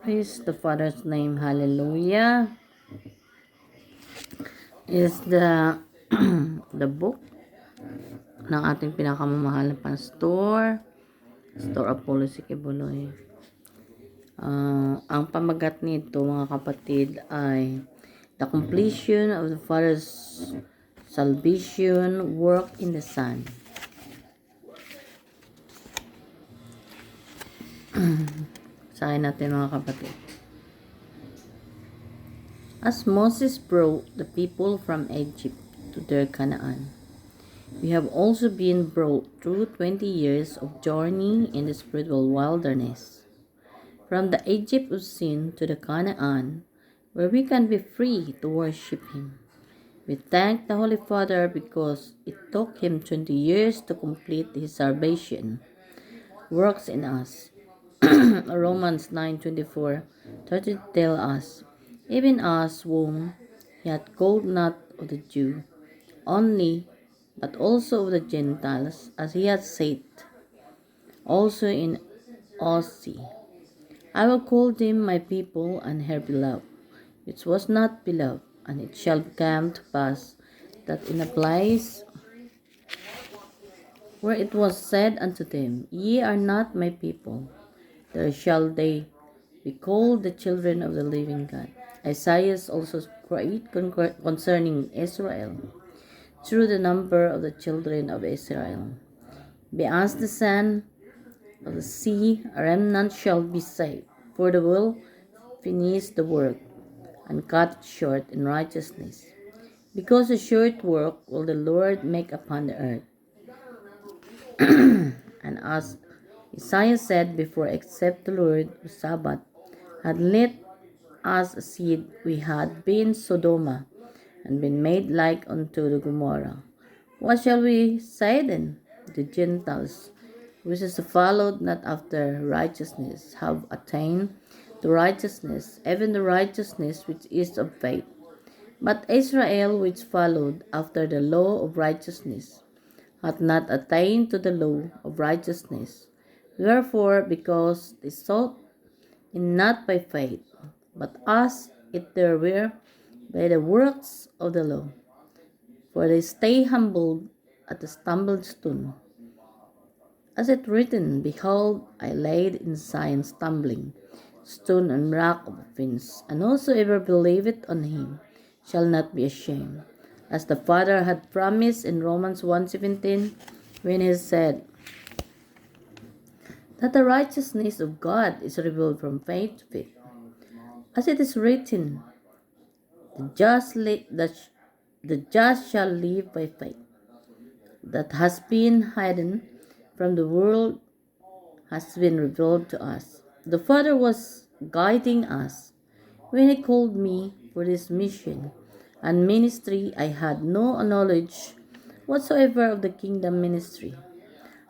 Praise the Father's name. Hallelujah. Is the the book ng ating pinakamamahal na pastor, Pastor Apollo Sikibuloy. Ang pamagat nito, mga kapatid, ay the completion of the Father's salvation work in the Son. Sahin natin, mga kapatid. As Moses brought the people from Egypt to their Canaan, we have also been brought through 20 years of journey in the spiritual wilderness, from the Egypt of sin to the Canaan, where we can be free to worship Him. We thank the Holy Father because it took Him 20 years to complete His salvation works in us. Romans 9:24 30 tell us, even us whom He hath called not of the Jew only, but also of the Gentiles, as He hath said also in Osee, I will call them my people and her beloved, which was not beloved. And it shall come to pass that in a place where it was said unto them, Ye are not my people, there shall they be called the children of the living God. Isaiah also prayed concerning Israel, through the number of the children of Israel. Be as the sand of the sea, a remnant shall be saved, for they will finish the work and cut it short in righteousness. Because a short work will the Lord make upon the earth. And as Isaiah said before, except the Lord the Sabbath had let us a seed, we had been Sodoma, and been made like unto the Gomorrah. What shall we say then? The Gentiles, which is followed not after righteousness, have attained to righteousness, even the righteousness which is of faith. But Israel, which followed after the law of righteousness, hath not attained to the law of righteousness. Wherefore, because they sought in not by faith, but as it there were by the works of the law. For they stay humbled at the stumbling stone. As it written, Behold, I laid in Zion stumbling, stone and rock of offense, and whosoever believeth on him shall not be ashamed. As the Father had promised in Romans 1:17, when he said that the righteousness of God is revealed from faith to faith. As it is written, the just shall live by faith. That has been hidden from the world has been revealed to us. The Father was guiding us when He called me for this mission and ministry. I had no knowledge whatsoever of the kingdom ministry.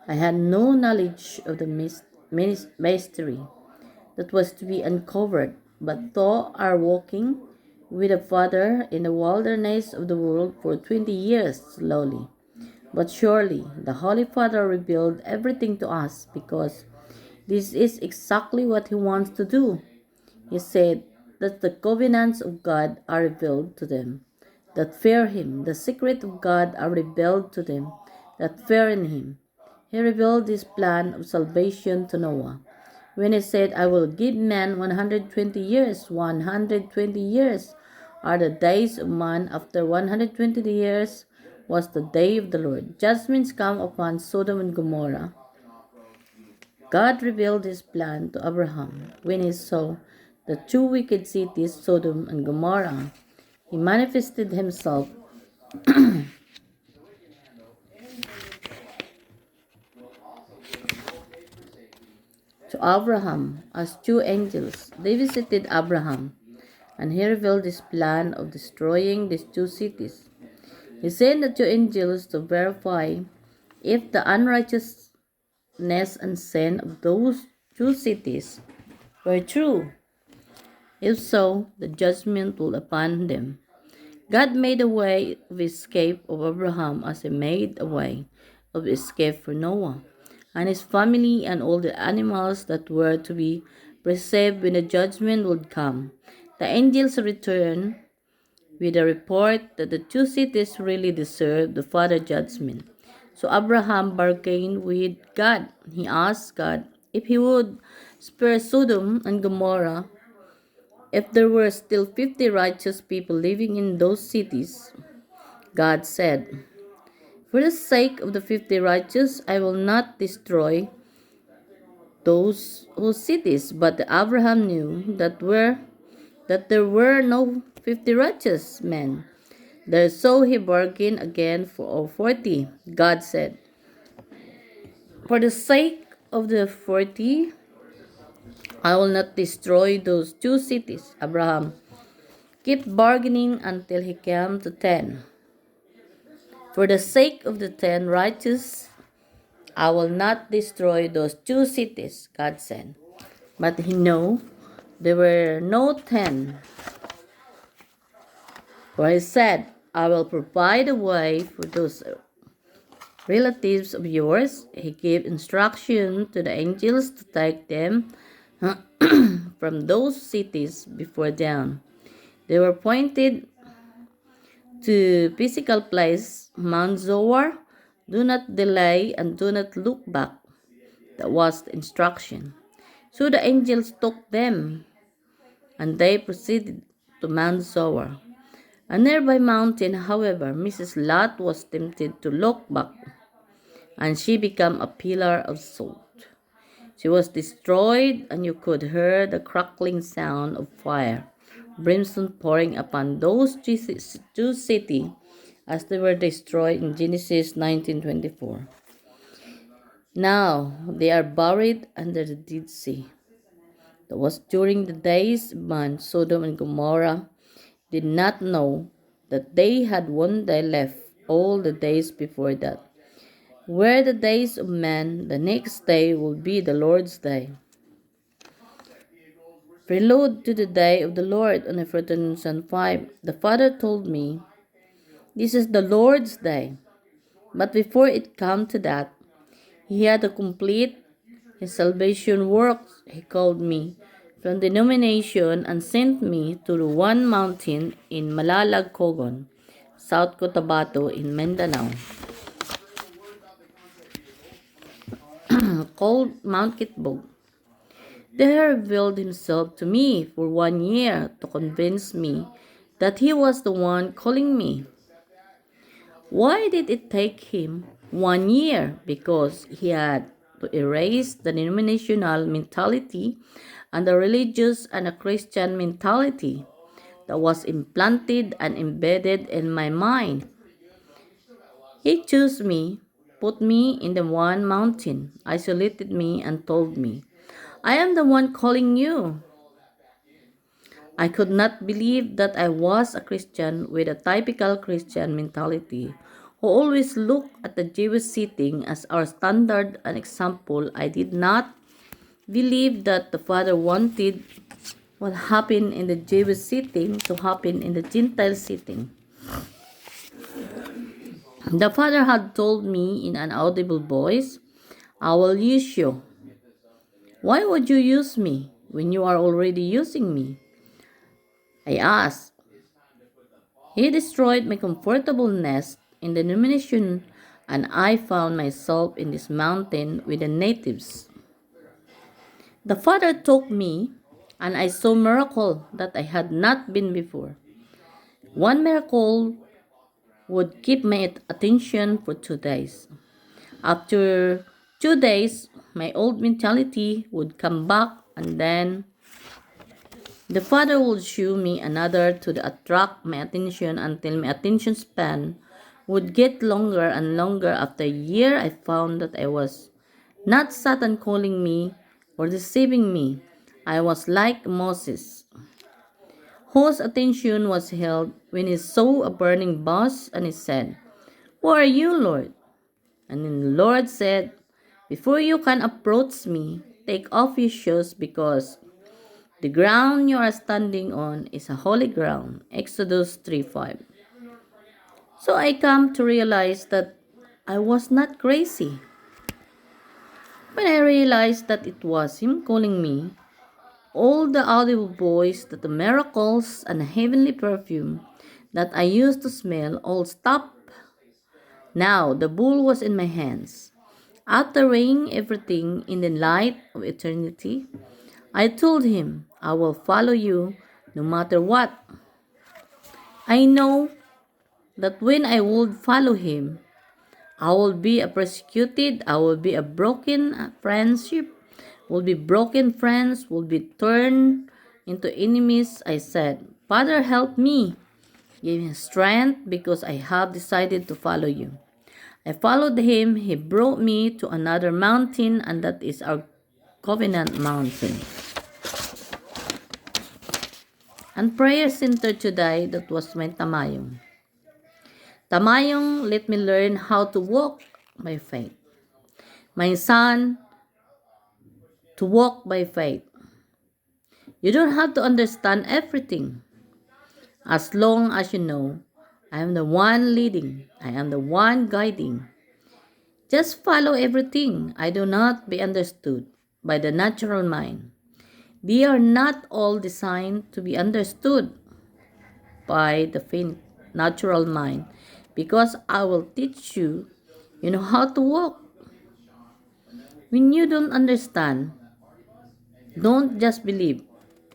I had no knowledge of the mystery that was to be uncovered, but thou art walking with the Father in the wilderness of the world for 20 years slowly. But surely the Holy Father revealed everything to us because this is exactly what He wants to do. He said that the covenants of God are revealed to them that fear Him. The secrets of God are revealed to them that fear in Him. He revealed His plan of salvation to Noah when He said, I will give man 120 years. 120 years are the days of man. After 120 years was the day of the Lord. Judgments come upon Sodom and Gomorrah. God revealed His plan to Abraham when he saw the two wicked cities, Sodom and Gomorrah. He manifested Himself to Abraham as two angels. They visited Abraham, and He revealed His plan of destroying these two cities. He sent the two angels to verify if the unrighteousness and sin of those two cities were true. If so, the judgment will upon them. God made a way of escape of Abraham as He made a way of escape for Noah and his family and all the animals that were to be perceived when the judgment would come. The angels returned with a report that the two cities really deserved the further judgment. So Abraham bargained with God. He asked God if he would spare Sodom and Gomorrah if there were still 50 righteous people living in those cities. God said, "For the sake of the 50 righteous, I will not destroy those cities." But Abraham knew that there were no 50 righteous men. There, so he bargained again for 40. God said, "For the sake of the 40, I will not destroy those two cities." Abraham kept bargaining until he came to 10. "For the sake of the 10 righteous, I will not destroy those two cities," God said. But he knew there were no 10. For he said, "I will provide a way for those relatives of yours." He gave instruction to the angels to take them from those cities before dawn. They were pointed to physical place, Mount Zoar. "Do not delay and do not look back." That was the instruction. So the angels took them, and they proceeded to Mount Zoar. A nearby mountain, however, Mrs. Lot was tempted to look back, and she became a pillar of salt. She was destroyed, and you could hear the crackling sound of fire, brimstone pouring upon those two cities as they were destroyed in Genesis 19:24. Now they are buried under the Dead Sea. That was during the days when Sodom and Gomorrah did not know that they had one day left all the days before that. Where the days of man, the next day will be the Lord's day. Prelude to the day of the Lord on Ephraim 5. The Father told me, "This is the Lord's day." But before it came to that, he had to complete his salvation works. He called me from denomination and sent me to the one mountain in Malalag Kogon, South Cotabato in Mindanao, called Mount Kitbog. There he revealed himself to me for 1 year to convince me that he was the one calling me. Why did it take him 1 year? Because he had to erase the denominational mentality and the religious and a Christian mentality that was implanted and embedded in my mind. He chose me, put me in the one mountain, isolated me, and told me, "I am the one calling you." I could not believe that I was a Christian with a typical Christian mentality, who always looked at the Jewish setting as our standard and example. I did not believe that the Father wanted what happened in the Jewish setting to happen in the Gentile setting. The Father had told me in an audible voice, "I will use you." "Why would you use me when you are already using me?" I asked. He destroyed my comfortable nest in the denomination, and I found myself in this mountain with the natives. The Father took me, and I saw a miracle that I had not been before. One miracle would keep my attention for 2 days. After 2 days, my old mentality would come back, and then the Father would show me another to attract my attention until my attention span would get longer and longer. After a year, I found that I was not Satan calling me or deceiving me. I was like Moses, whose attention was held when he saw a burning bush, and he said, "Who are you, Lord?" And then the Lord said, "Before you can approach me, take off your shoes, because the ground you are standing on is a holy ground." Exodus 3:5. So I come to realize that I was not crazy. When I realized that it was him calling me, all the audible voice that the miracles and heavenly perfume that I used to smell all stopped. Now the bull was in my hands. After weighing everything in the light of eternity, I told him, I will follow you no matter what. I know that when I would follow him, I will be a persecuted, I will be a broken friendship, will be broken friends, will be turned into enemies. I said, Father, help me. Give me strength because I have decided to follow you. I followed him. He brought me to another mountain, and that is our covenant mountain. And prayer center today, that was my tamayong. Tamayong let me learn how to walk by faith. My son, to walk by faith. You don't have to understand everything. As long as you know, I am the one leading, I am the one guiding. Just follow everything. I do not be understood by the natural mind. They are not all designed to be understood by the natural mind because I will teach you, how to walk. When you don't understand, don't just believe.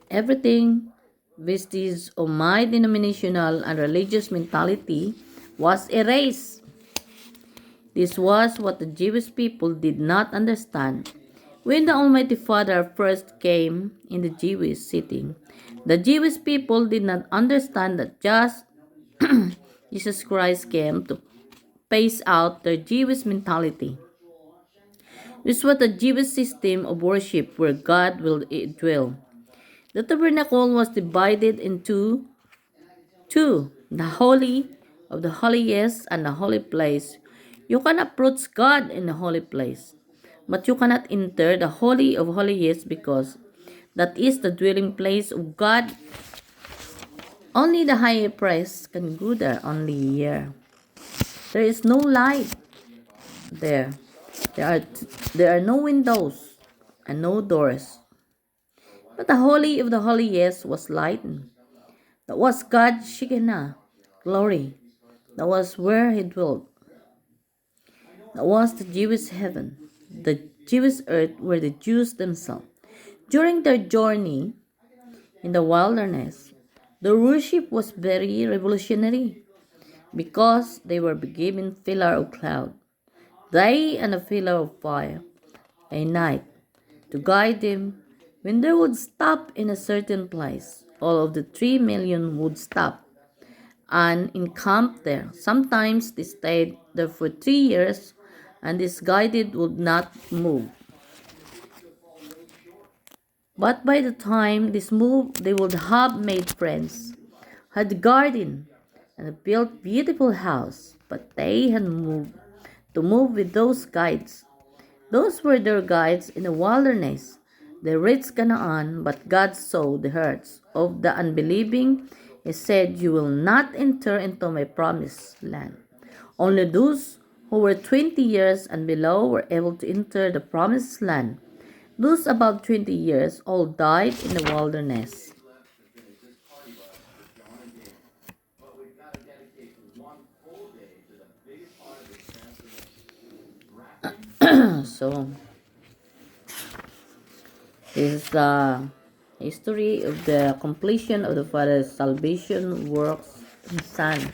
Everything vestige of my denominational and religious mentality was erased. This was what the Jewish people did not understand. When the Almighty Father first came in the Jewish city, the Jewish people did not understand that just Jesus Christ came to phase out their Jewish mentality. This was the Jewish system of worship where God will dwell. The tabernacle was divided into two, the holy of the holiest and the holy place. You can approach God in the holy place, but you cannot enter the holy of holiest because that is the dwelling place of God. Only the high priest can go there only here. There is no light there. There are no windows and no doors. But the holy of the holiest was lightened. That was God's Shekinah glory. That was where he dwelt. That was the Jewish heaven. The Jewish earth were the Jews themselves. During their journey in the wilderness, their worship was very revolutionary because they were given pillar of cloud, day and a pillar of fire, a night, to guide them. When they would stop in a certain place, all of the 3 million would stop and encamped there. Sometimes they stayed there for 3 years, and this guided would not move. But by the time this moved, they would have made friends, had a garden, and built beautiful house. But they had moved to move with those guides. Those were their guides in the wilderness. They reached Canaan, but God saw the hearts of the unbelieving. He said, You will not enter into my promised land. Only those who were 20 years and below were able to enter the promised land. Those above 20 years all died in the wilderness. So, this is the history of the completion of the Father's salvation works in Son.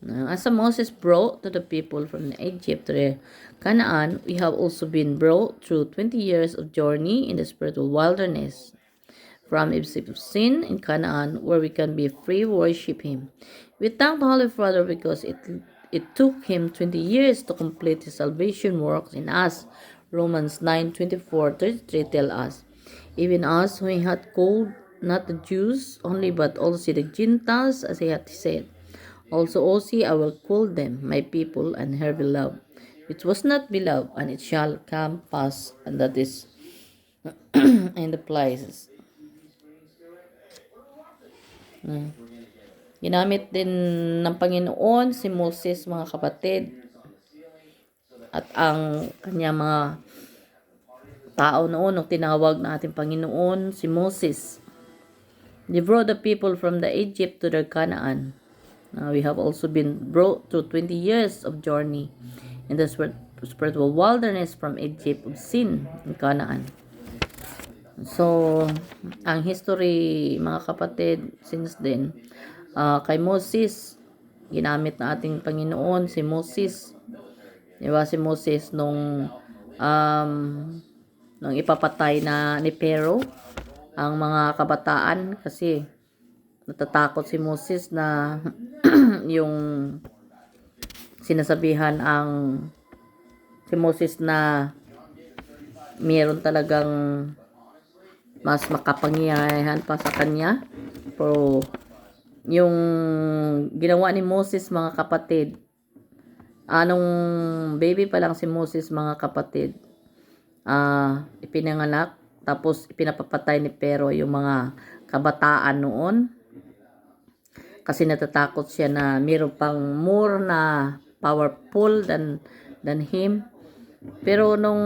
Now, as Moses brought to the people from Egypt to Canaan, we have also been brought through 20 years of journey in the spiritual wilderness. From Egypt of sin in Canaan, where we can be free worship Him. We thank the Holy Father because it took Him 20 years to complete His salvation works in us. Romans 9:24-33 tell us, even us who He had called not the Jews only but also the Gentiles, as He had said. Also I will call them my people and her beloved. It was not beloved, and it shall come pass, and that is in the places. Ginamit din ng Panginoon si Moses, mga kapatid, at ang kanya mga tao noon nung tinawag ng ating Panginoon si Moses. They brought the people from the Egypt to their Canaan. Now we have also been brought through 20 years of journey in the spiritual wilderness from Egypt of sin in Canaan. So, ang history, mga kapatid, since then, kay Moses, ginamit na ating Panginoon si Moses. Diba si Moses nung ipapatay na ni Pharaoh ang mga kabataan kasi natatakot si Moses na yung sinasabihan si Moses na mayroon talagang mas makapangyarihan pa sa kanya. Pero yung ginawa ni Moses, mga kapatid, anong baby pa lang si Moses, mga kapatid, ipinanganak, tapos ipinapapatay ni Pero yung mga kabataan noon kasi natatakot siya na mayroon pang more na powerful than him. Pero nung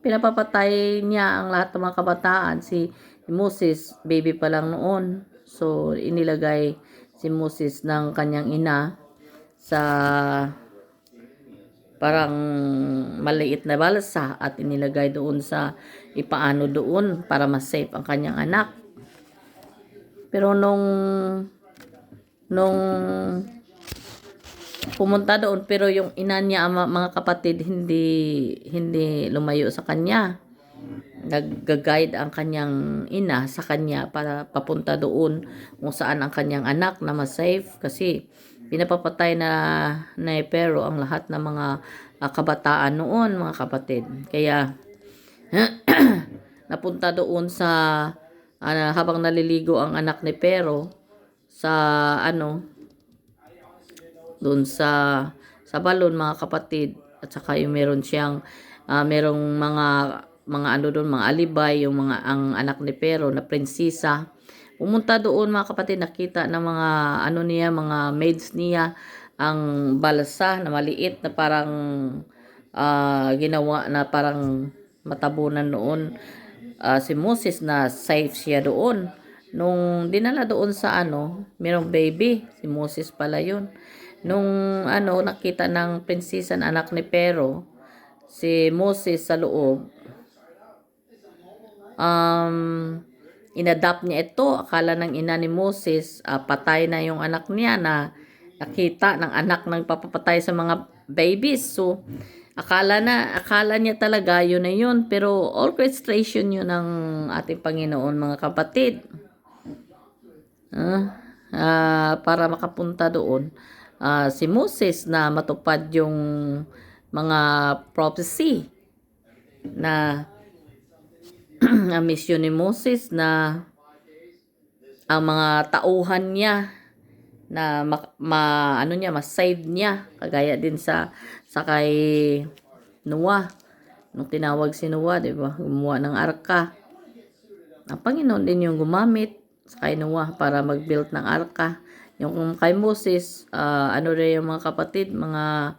pinapapatay niya ang lahat ng mga kabataan, si Moses baby pa lang noon, so inilagay si Moses ng kanyang ina sa parang maliit na balsa at inilagay doon sa ipaano doon para mas safe ang kanyang anak. Pero nung pumunta doon, pero yung ina niya, mga kapatid, hindi lumayo sa kanya. Nag-guide ang kanyang ina sa kanya para papunta doon kung saan ang kanyang anak na mas safe, kasi pinapapatay na Pero ang lahat ng mga kabataan noon, mga kapatid. Kaya napunta doon sa habang naliligo ang anak ni Pero sa doon sa balon, mga kapatid, at saka yung meron siyang merong mga doon, mga alibay, yung ang anak ni Pero na prinsesa. Pumunta doon, mga kapatid, nakita ng mga niya, mga maids niya, ang balsa na maliit na parang ginawa na parang matabunan noon si Moses, na safe siya doon. Nung dinala doon sa merong baby, si Moses pala yun. Nung nakita ng prinsesa na anak ni Pero, si Moses sa loob, inadapt niya ito. Akala ng ina ni Moses, patay na yung anak niya na nakita ng anak ng papapatay sa mga babies. So, akala niya talaga yun na yun. Pero orchestration yun ng ating Panginoon, mga kapatid. Para makapunta doon si Moses na matupad yung mga prophecy na ang mission ni Moses, na ang mga tauhan niya na ma-save niya, kagaya din sa kay Noah. Nung tinawag si Noah, 'di ba? Gumawa ng arka. Ang Panginoon din yung gumamit sa kay Noah para mag-build ng arka. Yung kay Moses, rin yung mga kapatid, mga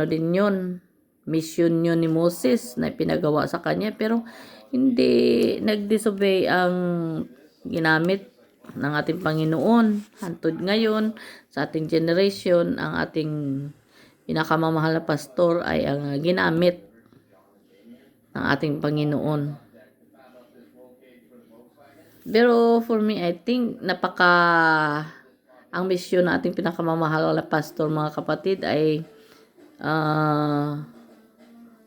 din yun, mission yun ni Moses na pinagawa sa kanya, pero hindi nag-disobey ang ginamit ng ating Panginoon. Hantod ngayon sa ating generation, ang ating pinakamamahal na pastor ay ang ginamit ng ating Panginoon. Pero for me, I think ang mission ng ating pinakamamahal na pastor, mga kapatid, ay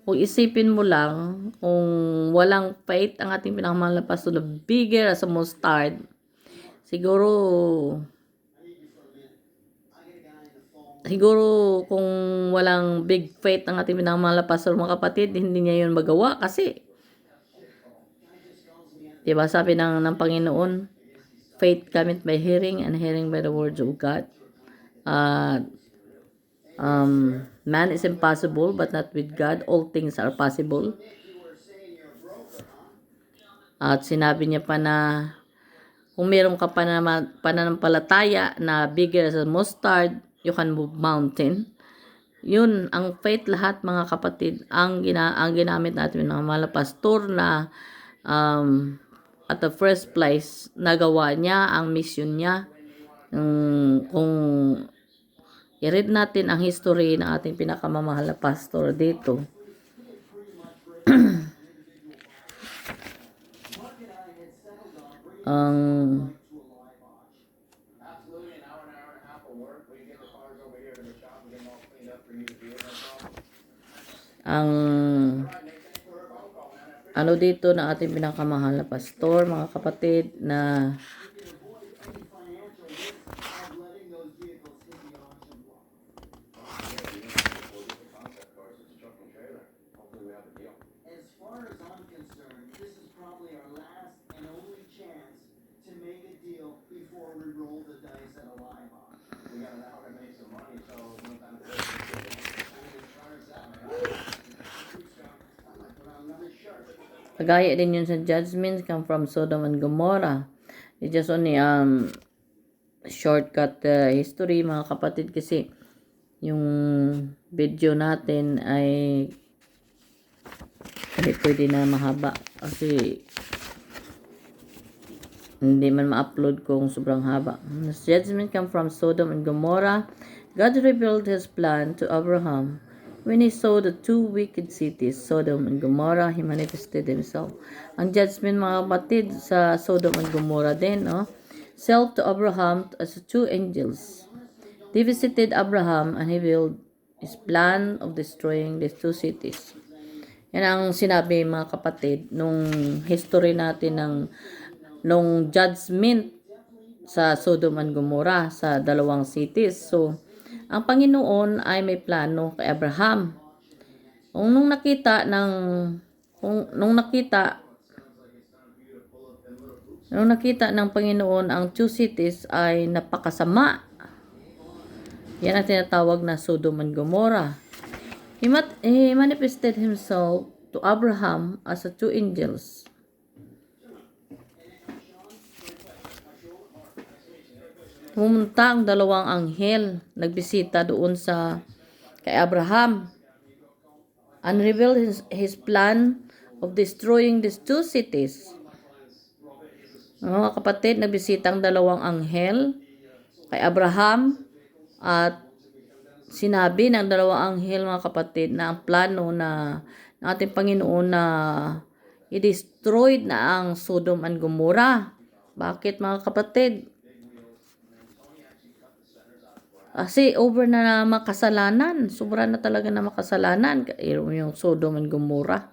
kung isipin mo lang, kung walang faith ang ating pinakamamahal na pastor na bigger as a mustard, siguro kung walang big faith ang ating pinakamamahal na pastor, mga kapatid, hindi niya yun magawa. Kasi diba sabi ng Panginoon, faith cometh by hearing, and hearing by the words of God. Man is impossible, but not with God. All things are possible. At sinabi niya pa na kung meron ka pananampalataya na bigger as a mustard, you can move mountain. Yun, ang faith lahat mga kapatid, ang ginamit natin ng mga pastor na at the first place, nagawa niya ang mission niya. Kung i-read natin ang history ng ating pinakamamahal na pastor dito, ang ang ano dito na ating pinakamahal na pastor, mga kapatid, na kagaya din yun sa judgments come from Sodom and Gomorrah. It's just only shortcut history mga kapatid, kasi yung video natin ay pwede na mahaba kasi hindi man ma-upload kung sobrang haba. Judgment come from Sodom and Gomorrah. God revealed His plan to Abraham. When he saw the two wicked cities, Sodom and Gomorrah, He manifested Himself. Ang judgment mga kapatid sa Sodom and Gomorrah din, self to Abraham as two angels. They visited Abraham and he revealed his plan of destroying these two cities. Yan ang sinabi mga kapatid nung history natin nung judgment sa Sodom and Gomorrah sa dalawang cities. So, ang Panginoon ay may plano kay Abraham. Nung nakita ng Panginoon ang two cities ay napakasama. Yan ang tinatawag na Sodom and Gomorrah. He manifested Himself to Abraham as two angels. Pumunta ang dalawang anghel, nagbisita doon kay Abraham, and revealed his plan of destroying these two cities. Mga kapatid, nagbisita ang dalawang anghel kay Abraham at sinabi ng dalawang anghel mga kapatid na ang plano ng ating Panginoon na i-destroy na ang Sodom and Gomorrah. Bakit mga kapatid? Kasi over na makasalanan. Sobra na talaga na makasalanan. Yung Sodom and Gomorrah.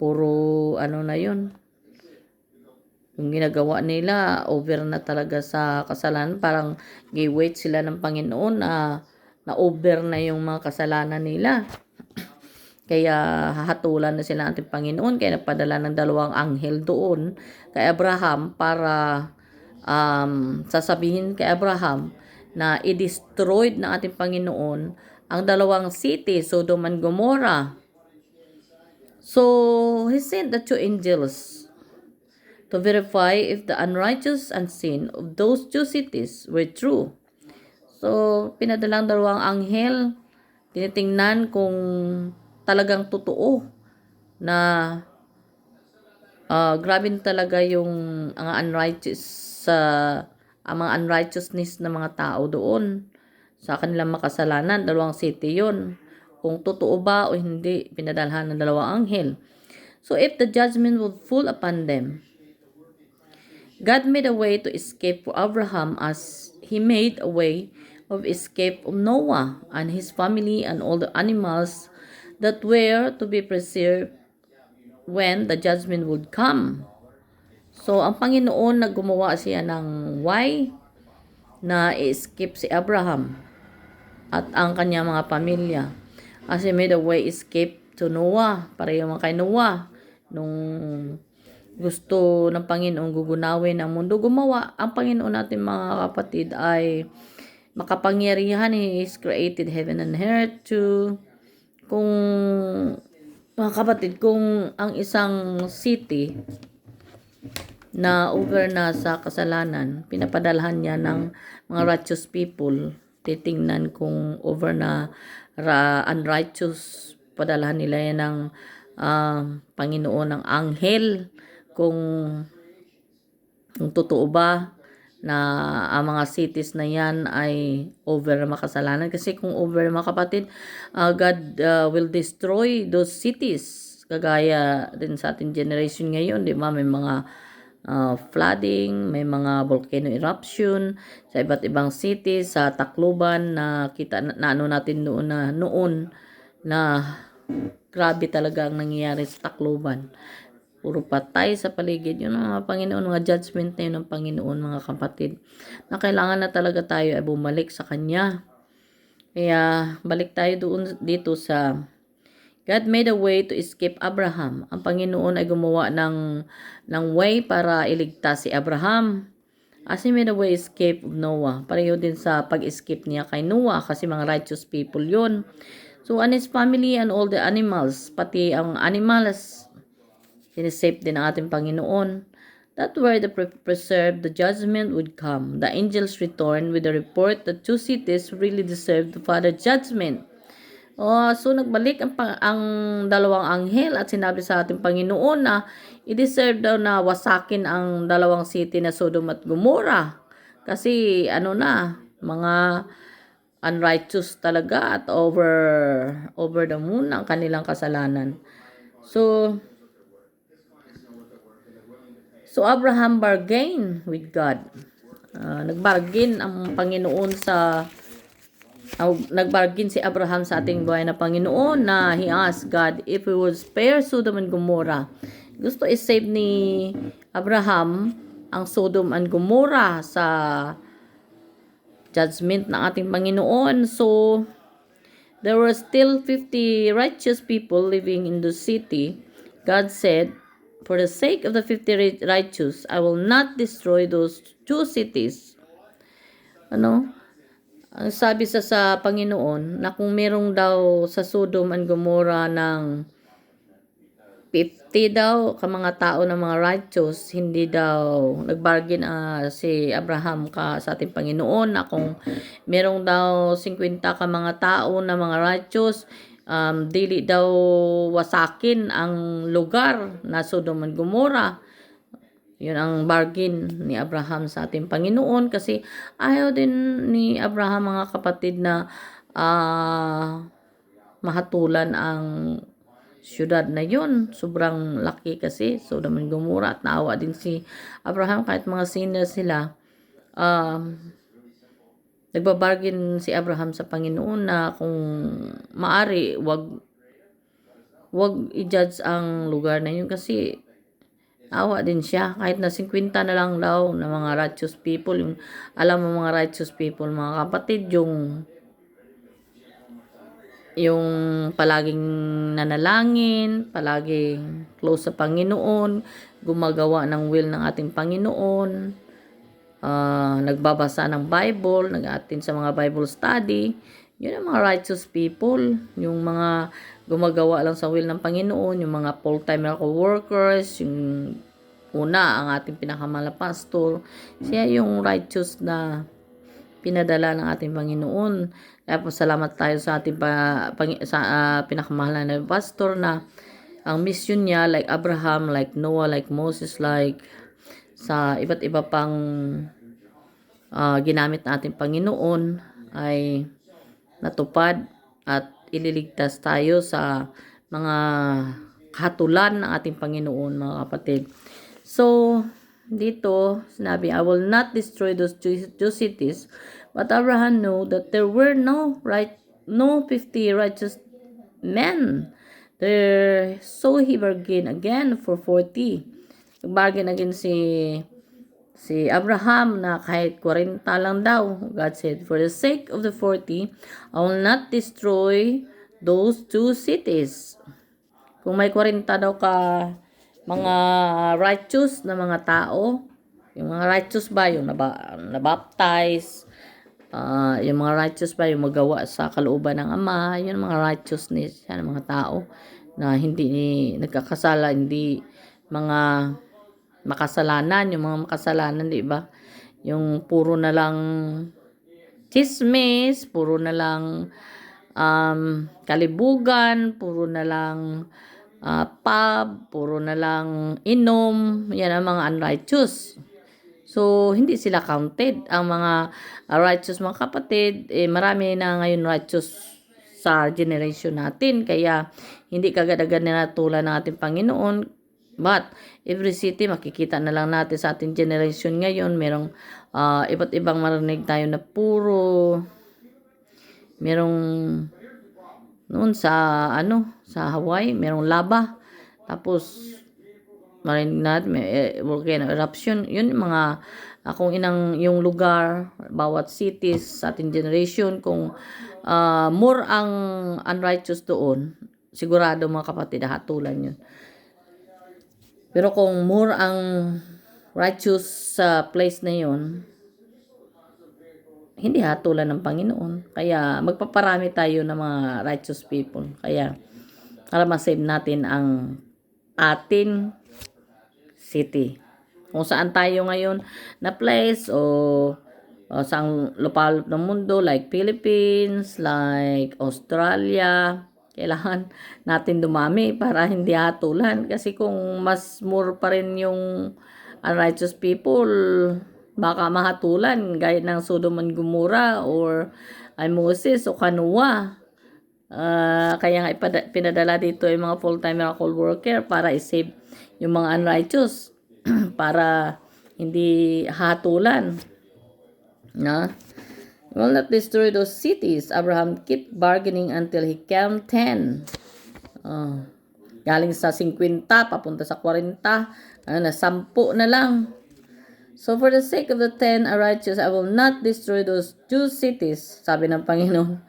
Puro na yun. Yung ginagawa nila, over na talaga sa kasalanan. Parang gi-wait sila ng Panginoon na over na yung mga kasalanan nila. Kaya hahatulan na sila ating Panginoon. Kaya napadala ng dalawang anghel doon kay Abraham para sasabihin kay Abraham na i-destroyed ng ating Panginoon ang dalawang city, Sodom and Gomorrah. So, He sent the two angels to verify if the unrighteous and sin of those two cities were true. So, pinadalang dalawang anghel, tinitingnan kung talagang totoo na grabe talaga yung ang mga unrighteousness ng mga tao doon sa kanilang makasalanan. Dalawang city yun. Kung totoo ba o hindi, pinadalhan ng dalawang anghel. So if the judgment would fall upon them, God made a way to escape for Abraham as He made a way of escape of Noah and his family and all the animals that were to be preserved when the judgment would come. So, ang Panginoon na gumawa siya ng way na escape si Abraham at ang kanyang mga pamilya. As He made a way escape to Noah, pareho mga kay Noah. Nung gusto ng Panginoon gugunawin ang mundo, gumawa ang Panginoon natin mga kapatid ay makapangyarihan. He is created heaven and earth to, kung mga kapatid, kung ang isang city na over na sa kasalanan, pinapadalhan niya ng mga righteous people, titingnan kung over na unrighteous, padalhan nila yan ng Panginoon ng anghel kung totoo ba na ang mga cities na yan ay over na makasalanan. Kasi kung over na mga kapatid, God will destroy those cities. Kagaya din sa ating generation ngayon, di ba? May mga flooding, may mga volcano eruption sa iba't ibang cities, sa Tacloban na kita na ano natin noon na grabe talaga ang nangyayari sa Tacloban. Puro patay sa paligid. Yun ang mga Panginoon, mga judgment na yun ng Panginoon, mga kapatid. Na kailangan na talaga tayo ay bumalik sa Kanya. Kaya balik tayo doon dito sa God made a way to escape Abraham. Ang Panginoon ay gumawa ng way para iligtas si Abraham. As He made a way escape of Noah. Pareho din sa pag-escape niya kay Noah kasi mga righteous people yun. So, and his family and all the animals, pati ang animals, sinisave din ng ating Panginoon. That where the preserved the judgment would come. The angels returned with the report that two cities really deserved the Father judgment. So nagbalik ang dalawang anghel at sinabi sa ating Panginoon na i-deserve daw na wasakin ang dalawang city na Sodom at Gomorrah. Kasi mga unrighteous talaga at over the moon ang kanilang kasalanan. So Abraham bargained with God. Nagbargain ang Panginoon nagbargain si Abraham sa ating buhay na Panginoon na he asked God if he would spare Sodom and Gomorrah. Gusto i-save ni Abraham ang Sodom and Gomorrah sa judgment ng ating Panginoon. So there were still 50 righteous people living in the city. God said, for the sake of the 50 righteous, I will not destroy those two cities. Ang sabi sa Panginoon na kung merong daw sa Sodom and Gomorrah ng 50 daw mga tao ng mga righteous, hindi daw nagbargain si Abraham sa ating Panginoon na kung merong daw 50 mga tao na mga righteous, dili daw wasakin ang lugar na Sodom and Gomorrah. Yun ang bargain ni Abraham sa ating Panginoon kasi ayaw din ni Abraham, mga kapatid, na mahatulan ang syudad na yun. Sobrang laki kasi Sodom and Gomorrah at naawa din si Abraham kahit mga sinners sila. Nagbabargain si Abraham sa Panginoon na kung maari wag i-judge ang lugar na yun kasi awa din siya kahit na 50 na lang daw na mga righteous people. Yung alam mo mga righteous people, mga kapatid, yung palaging nanalangin, palaging close sa Panginoon, gumagawa ng will ng ating Panginoon, nagbabasa ng Bible, nag-attend sa mga Bible study. Yun ang mga righteous people. Yung mga gumagawa lang sa will ng Panginoon, yung mga full-time miracle workers, yung ang ating pinakamahal na pastor, siya yung righteous na pinadala ng ating Panginoon. Kaya po salamat tayo sa ating pinakamahal na pastor na ang mission niya like Abraham, like Noah, like Moses, like sa iba't iba pang ginamit ng ating Panginoon ay natupad at ililigtas tayo sa mga kahatulan ng ating Panginoon, mga kapatid. So, dito, sinabi, I will not destroy those two cities. But Abraham knew that there were no 50 righteous men there. So he bargained again for 40. Bargain again si Abraham na kahit 40 lang daw. God said, for the sake of the 40, I will not destroy those two cities. Kung may 40 daw ka mga righteous na mga tao, yung mga righteous ba, yung nabaptize, yung mga righteous ba, yung magawa sa kalooban ng Ama, yun mga righteousness yan, mga tao na hindi nagkakasala, hindi mga makasalanan. Yung mga makasalanan, di ba, yung puro na lang chismis, puro na lang kalibugan, puro na lang pub, puro na lang inom, yan ang mga unrighteous. So, hindi sila counted. Ang mga righteous mga kapatid, marami na ngayon righteous sa generation natin. Kaya, hindi kagad-agad na tulad ng ating Panginoon. But, every city, makikita na lang natin sa ating generation ngayon, merong iba't ibang marinig tayo na merong noon sa sa Hawaii, merong lava. Tapos marinig natin may volcano eruption. Yun yung mga kung inang yung lugar, bawat cities sa ating generation, kung more ang unrighteous doon, sigurado mga kapatid, hatulan yun. Pero kung more ang righteous sa place na yun, hindi hatulan ng Panginoon. Kaya magpaparami tayo ng mga righteous people. Kaya para masave natin ang atin city. Kung saan tayo ngayon na place o saang lupalop ng mundo like Philippines, like Australia, kailangan natin dumami para hindi hatulan. Kasi kung mas more pa rin yung unrighteous people, baka mahatulan gaya ng Sodom and Gomorrah or Moses o Kanoa. Kaya nga pinadala dito yung mga full-time miracle worker para i-save yung mga unrighteous para hindi hatulan. Na? Will not destroy those cities. Abraham kept bargaining until he came 10. Galing sa 50 papunta sa 40, na 10 na lang. So for the sake of the 10 righteous, I will not destroy those 2 cities, sabi ng Panginoon.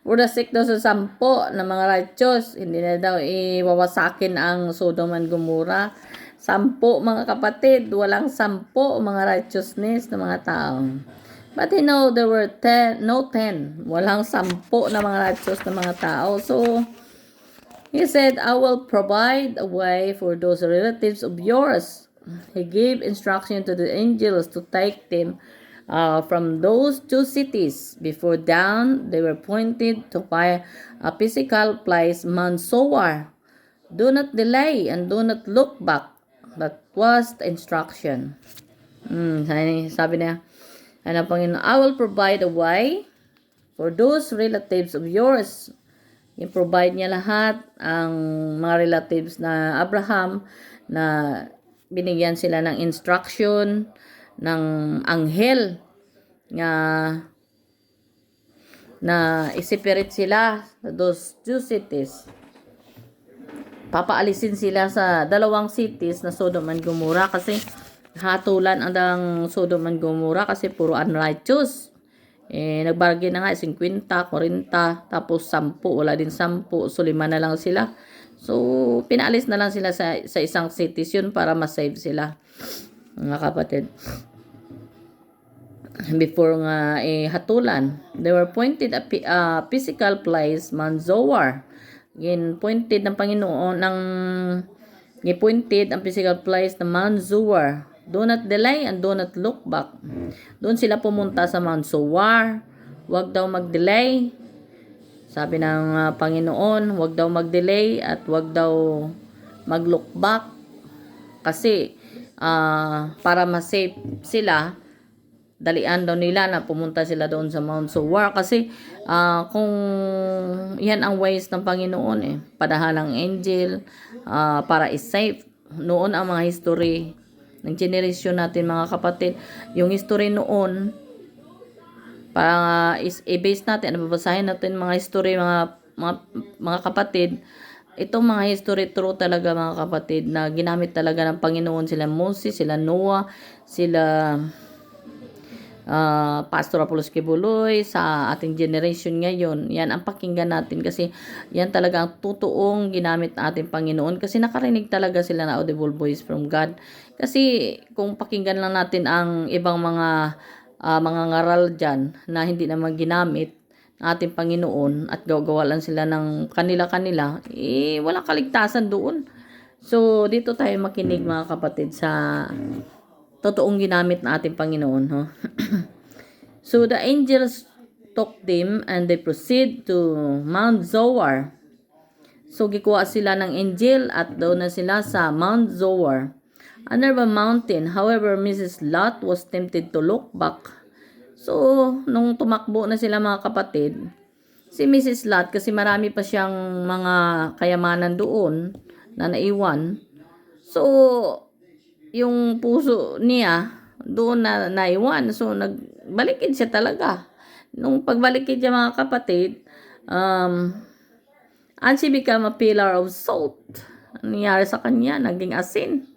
For the sake daw sa 10 na mga righteous, hindi na daw iwawasakin ang Sodom and Gomorrah. 10 mga kapatid, walang 10 mga righteousness ng mga tao. But you know, there were 10, walang 10 na mga righteous na mga tao. So, he said, I will provide a way for those relatives of yours. He gave instruction to the angels to take them from those 2 cities. Before dawn, they were pointed to a physical place, Mount Sowar. Do not delay and do not look back. That was the instruction. Sabi niya, Panginoon, I will provide a way for those relatives of yours. I-provide niya lahat ang mga relatives na Abraham na binigyan sila ng instruction ng anghel na i-separate sila sa those 2 cities. Papaalisin sila sa 2 cities na Sodom and Gomorrah kasi hatulan ang Sodom and Gomorrah kasi puro unrighteous. Nagbargain na nga 50, 40, tapos 10, wala din 10, so 5 na lang sila. So, pinaalis na lang sila sa isang cities yun para ma-save sila, mga kapatid. Before nga hatulan, they were pointed a physical place, Mount Zoar. Pointed ng Panginoon pointed ang physical place na Mount Zoar. Do not delay and do not look back. Doon sila pumunta sa Mount Zoar. Huwag daw mag-delay. Sabi ng Panginoon, huwag daw mag-delay at huwag daw mag-look back. Kasi para ma-save sila, dalian daw nila na pumunta sila doon sa Mount Zoar. Kasi kung yan ang ways ng Panginoon, padahalang angel para i-save. Noon ang mga history ng generation natin, mga kapatid, yung history noon, para i-base natin, babasahin natin mga history, mga kapatid. Itong mga history true talaga, mga kapatid, na ginamit talaga ng Panginoon. Sila Moses, sila Noah, sila Pastor Apollos Kibuloy sa ating generation ngayon. Yan ang pakinggan natin kasi yan talaga ang totoong ginamit ng ating Panginoon kasi nakarinig talaga sila na audible voice from God. Kasi kung pakinggan lang natin ang ibang mga ngaral dyan na hindi naman ginamit ng ating Panginoon at gagawa lang sila ng kanila-kanila, walang kaligtasan doon. So, dito tayo makinig, mga kapatid, sa totoong ginamit na ating Panginoon. So, the angels took them and they proceed to Mount Zoar. So gikuha sila ng angel at doon na sila sa Mount Zoar. Under the mountain, however, Mrs. Lot was tempted to look back. So, nung tumakbo na sila mga kapatid, si Mrs. Lot, kasi marami pa siyang mga kayamanan doon na naiwan. So, yung puso niya, doon na naiwan. So, nagbalikid siya talaga. Nung pagbalikid niya mga kapatid, and she became a pillar of salt. Ano nangyari sa kanya? Naging asin.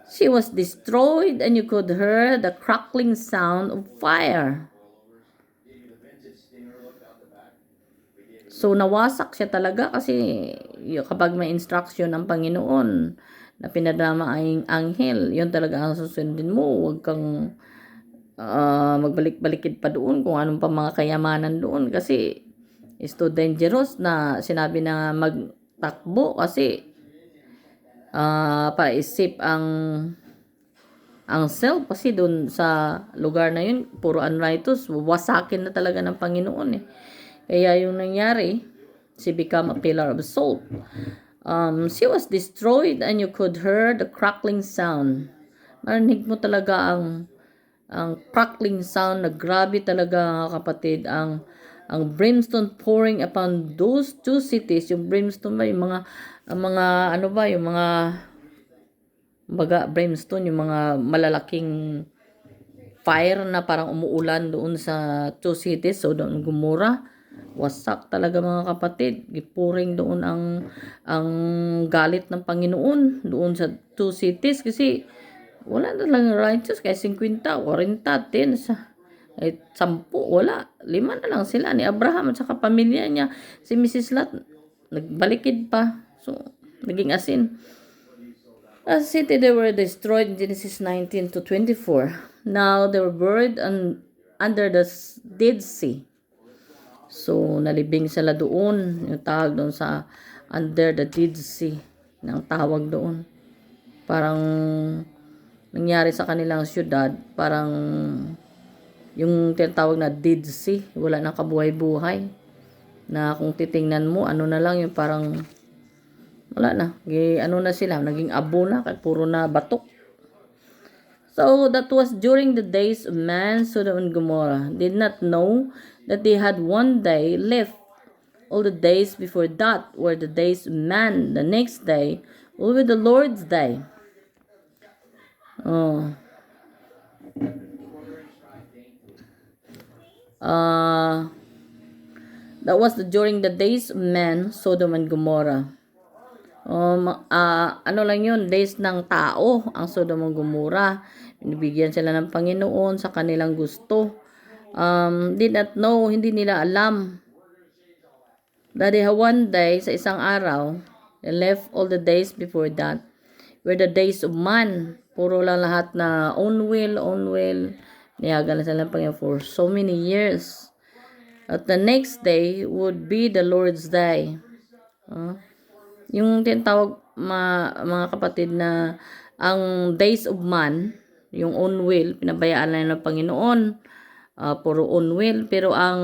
She was destroyed and you could hear the crackling sound of fire. So, nawasak siya talaga kasi kapag may instruction ng Panginoon na pinadama ay anghel, yun talaga ang susundin mo. Huwag kang magbalik-balikid pa doon kung anong pa mga kayamanan doon kasi it's too dangerous na sinabi na magtakbo kasi paisip ang self kasi doon sa lugar na yun puro unrighteous, wasakin na talaga ng Panginoon eh. Kaya yung nangyari, she became a pillar of salt. She was destroyed and you could hear the crackling sound. Marinig mo talaga ang crackling sound na grabe talaga kapatid, ang brimstone pouring upon those two cities. Yung brimstone ba, yung mga ano ba, yung mga brimstone, yung mga malalaking fire na parang umuulan doon sa two cities, so doon Gomorrah. Wasak talaga mga kapatid. Gipuring doon ang galit ng Panginoon doon sa two cities kasi wala na lang righteous kaya 50, 40, 10 sa 10, wala. 5 na lang sila ni Abraham at saka pamilya niya. Si Mrs. Lot nagbalikid pa. So, naging asin. As a city, they were destroyed in Genesis 19 to 24. Now, they were buried under the Dead Sea. So, nalibing sila doon. Yung tawag doon sa under the Dead Sea. Ang tawag doon. Parang nangyari sa kanilang syudad. Parang yung tinatawag na Dead Sea. Wala nang kabuhay-buhay. Na kung titingnan mo, ano na lang yung parang wala na. Ano na sila. Naging abo na. Kaya puro na batok. So, that was during the days of man, Sodom and Gomorrah. Did not know that they had one day left. All the days before that were the days of man. The next day will be the Lord's day. Oh. That was during the days of man, Sodom and Gomorrah. Ano lang yun, days ng tao, ang Sodom and Gomorrah. Binibigyan sila ng Panginoon sa kanilang gusto. Did not know, hindi nila alam. That they have one day, sa isang araw, they left all the days before that. Were the days of man. Puro lang lahat na own will. Niyagan na sila ng Panginoon for so many years. At the next day would be the Lord's day. Yung tinatawag mga kapatid na ang days of man, yung own will, pinabayaan na ng Panginoon. Puro own will. Pero ang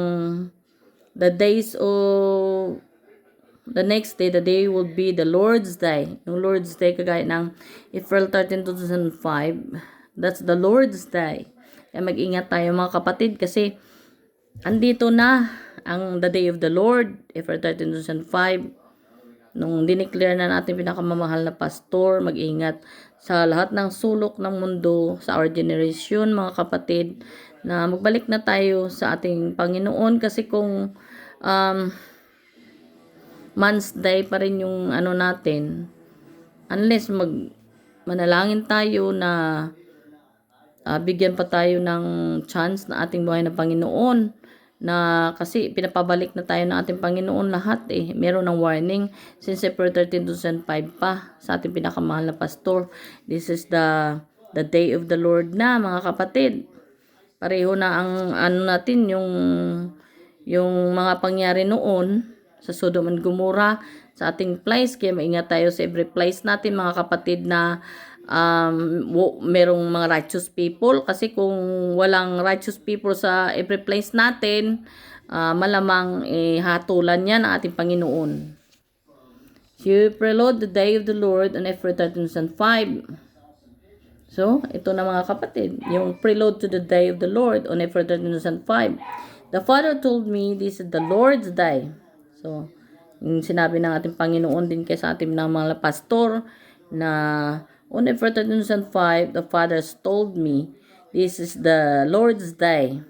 the days of the next day, the day will be the Lord's day. Yung Lord's day, kagaya ng April 13, 2005, that's the Lord's day. Kaya mag-ingat tayo mga kapatid kasi andito na ang the day of the Lord, April 13, 2005. Nung dineclare na natin pinakamamahal na pastor, mag-ingat sa lahat ng sulok ng mundo, sa our generation mga kapatid, na magbalik na tayo sa ating Panginoon kasi kung man's day pa rin yung ano natin, unless manalangin tayo na bigyan pa tayo ng chance na ating buhay na Panginoon, na kasi pinapabalik na tayo ng ating Panginoon lahat eh. Meron ng warning since April 13, 2005 pa sa ating pinakamahal na pastor. This is the day of the Lord na mga kapatid. Pareho na ang ano natin yung mga pangyari noon sa Sodom and Gomorrah sa ating place. Kaya maingat tayo sa every place natin mga kapatid na merong mga righteous people, kasi kung walang righteous people sa every place natin, malamang hatulan yan ang ating Panginoon. She prelude the day of the Lord on April 1305. So, ito na mga kapatid, yung prelude to the day of the Lord on April 1305. The Father told me this is the Lord's day. So, yung sinabi ng ating Panginoon din kay sa ating mga pastor na on April 1305, the Father told me this is the Lord's day.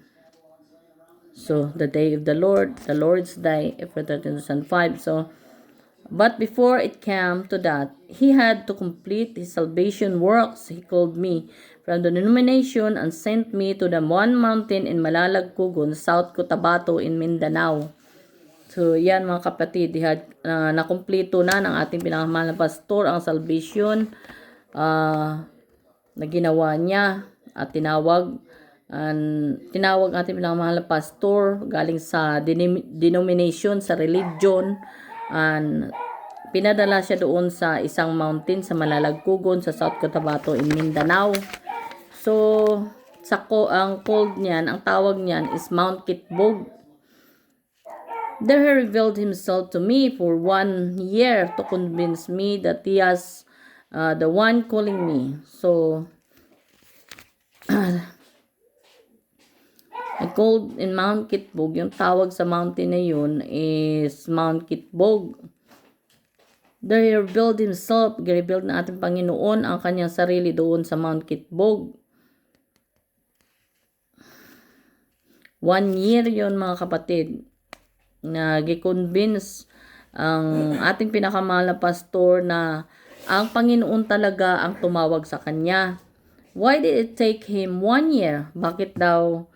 So, the day of the Lord's day, April 1305. So, but before it came to that, he had to complete his salvation works. He called me from the denomination and sent me to the one mountain in Malalagkugon, South Cotabato in Mindanao. So, yan mga kapatid, nakumpleto na ng ating pinakamahal na pastor ang salvation na ginawa niya at tinawag ating pinakamahal na pastor galing sa denomination, sa religion, and pinadala siya doon sa isang mountain sa Malalagkugon sa South Cotabato in Mindanao. So ang called niyan, ang tawag niyan is Mount Kitbog. There he revealed himself to me for 1 year to convince me that he is the one calling me. So I called in Mount Kitbog. Yung tawag sa mountain na yun is Mount Kitbog. There he revealed himself. Revealed na ating Panginoon ang kanyang sarili doon sa Mount Kitbog. 1 year yon mga kapatid, na gi-convince ang ating pinakamahal na pastor na ang Panginoon talaga ang tumawag sa kanya. Why did it take him 1 year? Bakit daw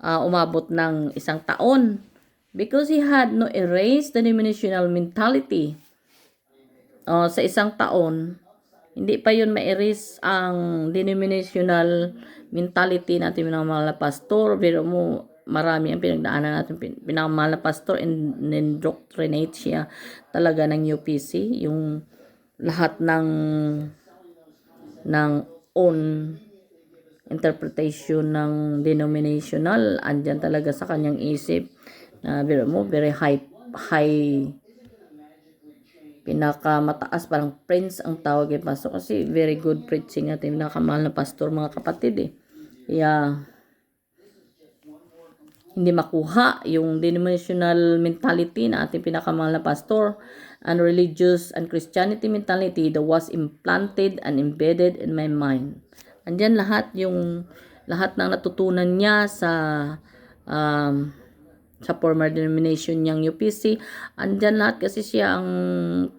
umabot ng 1 taon? Because he had no erased denominational mentality. Sa 1 taon, hindi pa yun ma-erase ang denominational mentality natin ng mga pastor. Pero marami ang pinagdaanan natin pinakamahal na pastor, and indoctrinate siya talaga ng UPC. Yung lahat ng own interpretation ng denominational andyan talaga sa kanyang isip, na very high pinakamataas, parang prince ang tawag kay pastor, kasi very good preaching natin pinakamahal na pastor mga kapatid Kaya hindi makuha yung denominational mentality na ating pinakamahal na pastor, and religious and Christianity mentality that was implanted and embedded in my mind. Andyan lahat ng natutunan niya sa former denomination niyang UPC. Andyan lahat, kasi siya ang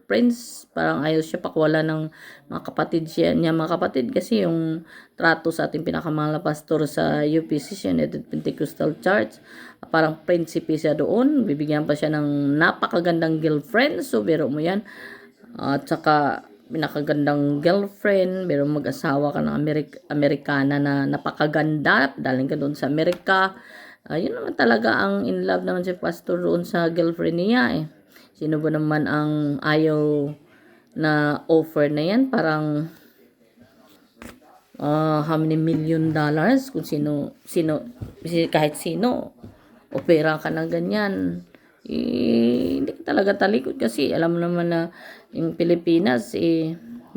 prince. Parang ayaw siya pakwala ng mga kapatid niya mga kapatid, kasi yung trato sa ating pinakamahal na pastor sa UPC, siya United Pentecostal Church, parang prinsipe siya doon. Bibigyan pa siya ng napakagandang girlfriend. So biro mo yan. At saka pinakagandang girlfriend, pero mag-asawa ka ng Amerikana na napakaganda, daling ka doon sa Amerika. Yun naman talaga ang in love naman si pastor doon sa girlfriend niya Sino ba naman ang ayaw na offer na yan? Parang how many $1 million kung sino kahit sino opera ka ng ganyan. Hindi ka talaga talikod, kasi alam mo naman na yung Pilipinas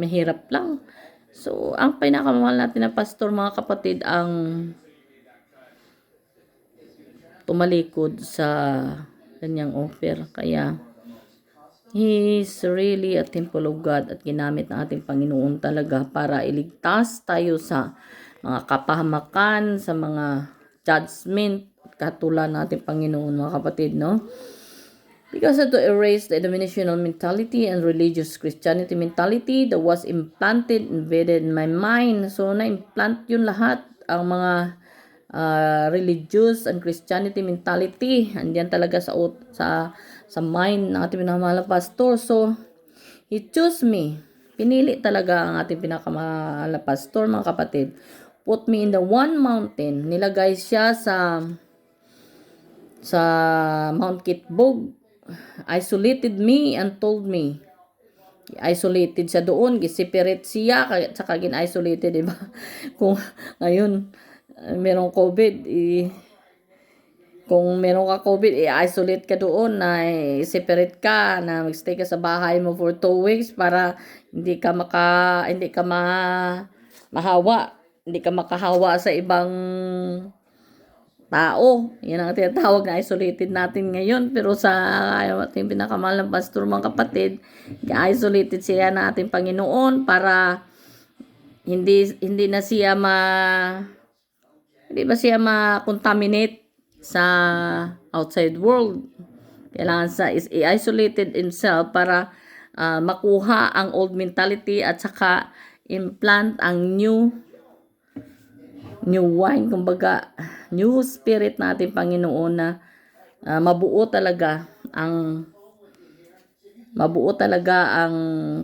mahirap lang. So ang pinakamahal natin na pastor mga kapatid ang tumalikod sa kanyang offer. Kaya he is really a temple of God, at ginamit ng ating Panginoon talaga para iligtas tayo sa mga kapahamakan, sa mga judgment, katulad ng ating Panginoon mga kapatid, no? Because to erase the denominational mentality and religious Christianity mentality that was implanted, embedded in my mind. So na-implant yun lahat, ang mga religious and Christianity mentality andyan talaga sa mind ng ating pinakamahal na pastor. So he chose me, pinili talaga ang ating pinakamahal na pastor mga kapatid, put me in the one mountain, nilagay siya sa Mount Kitbog, isolated me and told me Isolated siya doon, giseparate siya, tsaka gin-isolated, di ba? Kung ngayon, merong COVID, kung meron ka COVID, i-isolate ka doon, na separate ka, na magstay ka sa bahay mo for 2 weeks para hindi ka mahawa, hindi ka makahawa sa ibang tao. Yan ang tinatawag na isolated natin ngayon. Pero sa ating pinakamahal ng pastor, mga kapatid, isolated siya na ating Panginoon para hindi na siya hindi ba siya ma-contaminate sa outside world. Kailangan sa i-isolated himself para makuha ang old mentality at saka implant ang new wine, kumbaga new spirit natin Panginoon na mabuo talaga ang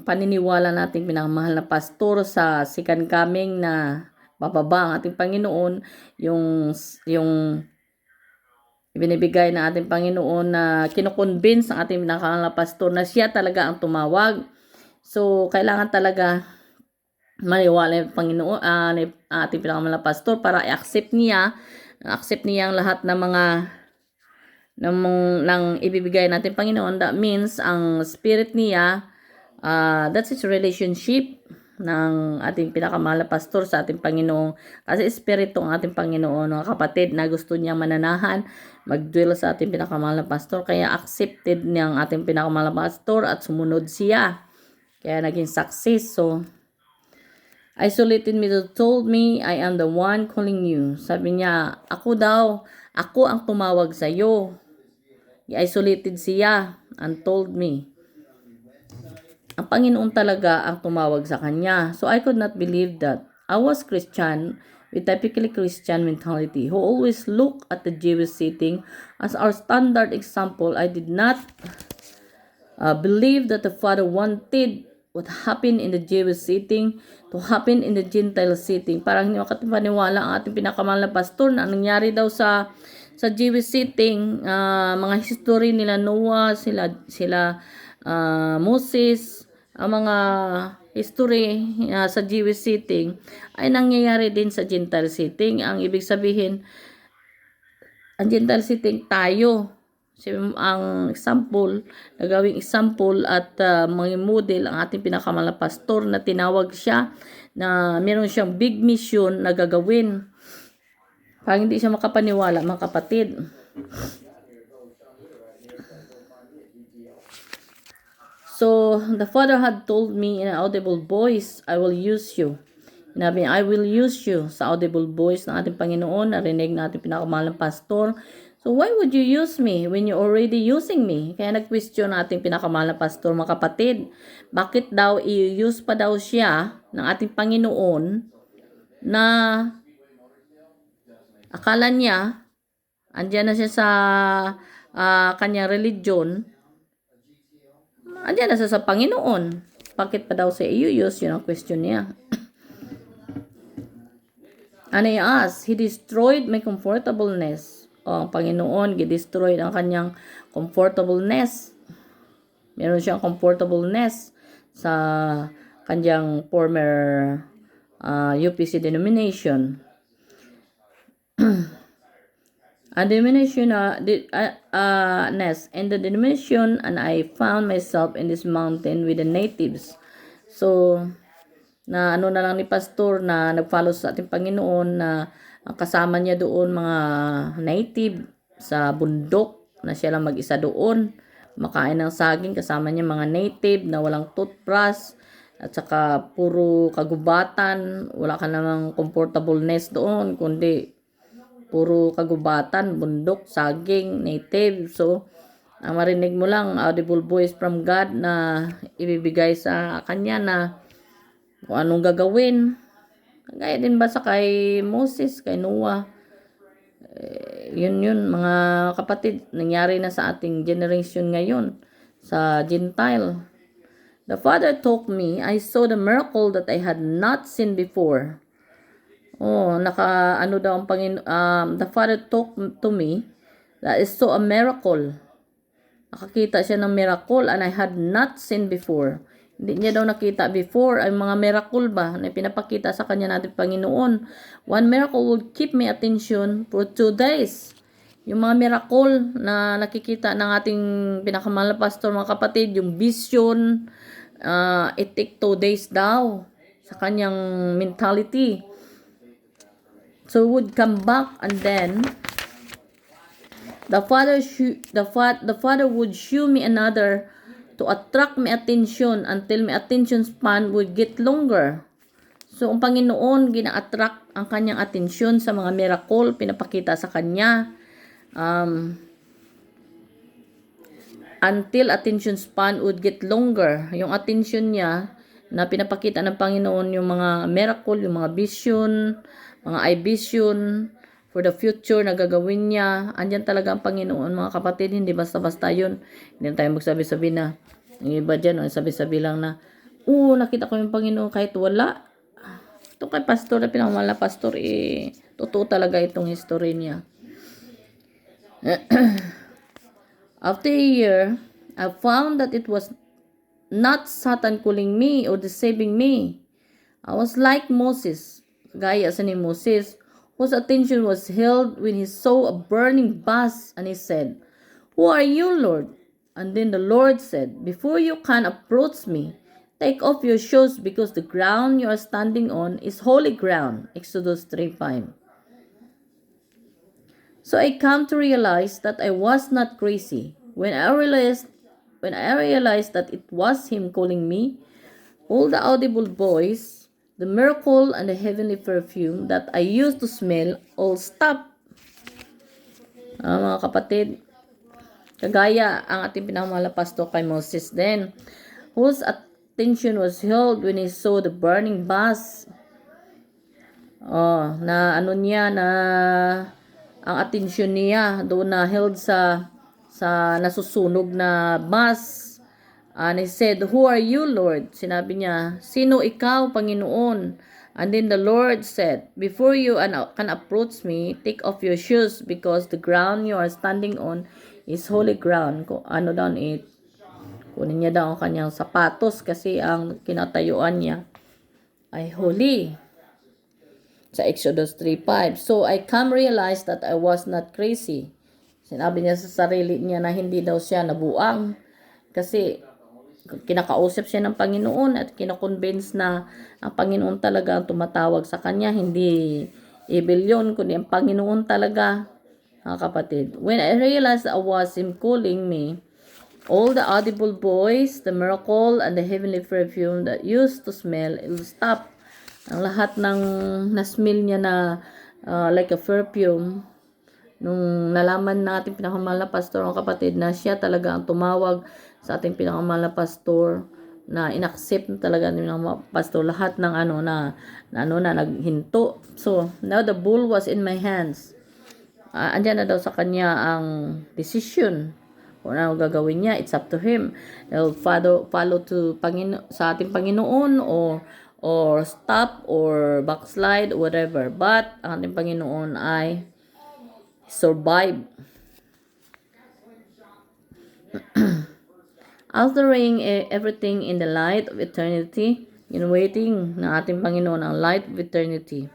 paniniwala nating pinakamahal na pastor sa second coming, na bababa ang ating Panginoon, yung ibinibigay na ating Panginoon, na kinoconvince ang ating pinakamahal na pastor na siya talaga ang tumawag. So kailangan talaga maniwala yung Panginoon, ating pinakamahal na pastor, para i-accept niya ang lahat ng mga ng ibibigay natin Panginoon. That means ang spirit niya, that's his relationship ng ating pinakamahal na pastor sa ating Panginoon. Kasi espiritu ang ating Panginoon, mga kapatid, na gusto niyang mananahan, mag-dwell sa ating pinakamahal na pastor. Kaya accepted niya ang ating pinakamahal na pastor at sumunod siya. Kaya naging success. So isolated me, told me, I am the one calling you. Sabi niya, ako ang tumawag sa iyo. I-isolated siya and told me. Ang Panginoon talaga ang tumawag sa kanya. So I could not believe that. I was Christian with typically Christian mentality who always look at the Jewish setting as our standard example. I did not believe that the Father wanted what happened in the Jewish setting to happen in the Gentile setting. Parang hindi makapaniwala ang ating pinakamahal na pastor na nangyari daw sa Jewish setting, mga history nila Noah, sila Moses, ang mga history sa Jewish setting ay nangyayari din sa Gentile setting. Ang ibig sabihin, ang Gentile setting tayo, ang example, nagawing example at mga model ang ating pinakamahal na pastor, na tinawag siya, na meron siyang big mission na gagawin. Parang hindi siya makapaniwala, mga kapatid. So, the Father had told me in an audible voice, I will use you. Sinabi niya, I will use you, sa audible voice ng ating Panginoon. Narinig na ating pinakamahal na pastor. So, why would you use me when you're already using me? Kaya nag-question nating pinakamahal na pastor, mga kapatid. Bakit daw i-use pa daw siya ng ating Panginoon, na akala niya andyan na siya sa kanyang religion, andyan na siya sa Panginoon. Bakit pa daw siya i-use? Yun ang question niya. And I asked, He destroyed my comfortableness. Ang Panginoon, gidestroy ang kanyang comfortableness. Meron siyang comfortableness sa kanyang former UPC denomination. And denomination and the denomination, and I found myself in this mountain with the natives. So, na ano na lang ni pastor, na nag-follow sa ating Panginoon, na kasama niya doon mga native sa bundok, na siya lang mag-isa doon, makain ng saging, kasama niya mga native na walang toothbrush, at saka puro kagubatan, wala ka namang comfortableness doon, kundi puro kagubatan, bundok, saging, native. So, ang marinig mo lang, audible voice from God na ibibigay sa kanya na kung anong gagawin. Gaya din ba sa kay Moses, kay Noah? Yun mga kapatid, nangyari na sa ating generation ngayon, sa Gentile. The Father told me, I saw the miracle that I had not seen before. Ano daw ang the Father talked to me that is so a miracle. Nakakita siya ng miracle and I had not seen before. Hindi niya daw nakita before ay mga miracle ba na pinapakita sa kanya natin Panginoon. One miracle would keep my attention for 2 days. Yung mga miracle na nakikita ng ating pinakamahal na pastor, mga kapatid, yung vision, it take 2 days daw sa kanyang mentality. So would come back, and then the father would show me another to attract my attention until my attention span would get longer. So ang Panginoon gina-attract ang kanyang atensyon sa mga miracle pinapakita sa kanya, until attention span would get longer. Yung attention niya na pinapakita ng Panginoon, yung mga miracle, yung mga vision, mga eye vision for the future na gagawin niya. Andyan talaga ang Panginoon, mga kapatid. Hindi basta-basta yun. Hindi tayo magsabi-sabi na, yung iba dyan, sabi-sabi lang na, nakita ko yung Panginoon kahit wala. Ito kay pastor na pinakamahal na pastor, totoo talaga itong history niya. After a year, I found that it was not Satan calling me or deceiving me. I was like Moses, gaya sa ni Moses, whose attention was held when he saw a burning bush, and he said, "Who are you, Lord?" And then the Lord said, "Before you can approach me, take off your shoes, because the ground you are standing on is holy ground." Exodus 3:5. So I come to realize that I was not crazy. When I realized that it was him calling me, all the audible voice, the miracle, and the heavenly perfume that I used to smell all stopped. Mga kapatid, kagaya ang ating pinakamahal na pastor kay Moses then, whose attention was held when he saw the burning bush. Na ano niya, na ang atensyon niya doon na held sa nasusunog na bush. And he said, "Who are you, Lord?" Sinabi niya, "Sino ikaw, Panginoon?" And then the Lord said, "Before you can approach me, take off your shoes, because the ground you are standing on is holy ground." Ano daw kunin niya daw ang kanyang sapatos kasi ang kinatayuan niya ay holy. Sa Exodus 3:5. So I realize that I was not crazy. Sinabi niya sa sarili niya na hindi daw siya nabuang kasi kinakausap siya ng Panginoon at kinakonvince na ang Panginoon talaga ang tumatawag sa kanya, hindi evil yun, kundi ang Panginoon talaga, mga kapatid. When I realized I was him calling me, all the audible voice, the miracle, and the heavenly perfume that used to smell, it will stop. Ang lahat ng na-smell niya na like a perfume, nung nalaman natin pinakamahal na pastor, ang kapatid, na siya talaga ang tumawag sa ating pinakamahal na pastor, na inaccept talaga ng mga pastor lahat ng naghinto. So now the bull was in my hands. Andyan na daw sa kanya ang decision kung ano gagawin niya. It's up to him. He'll follow to sa ating Panginoon, or stop or backslide, whatever. But ang ating Panginoon ay survive. Altering everything in the light of eternity, in waiting ng ating Panginoon ang light of eternity.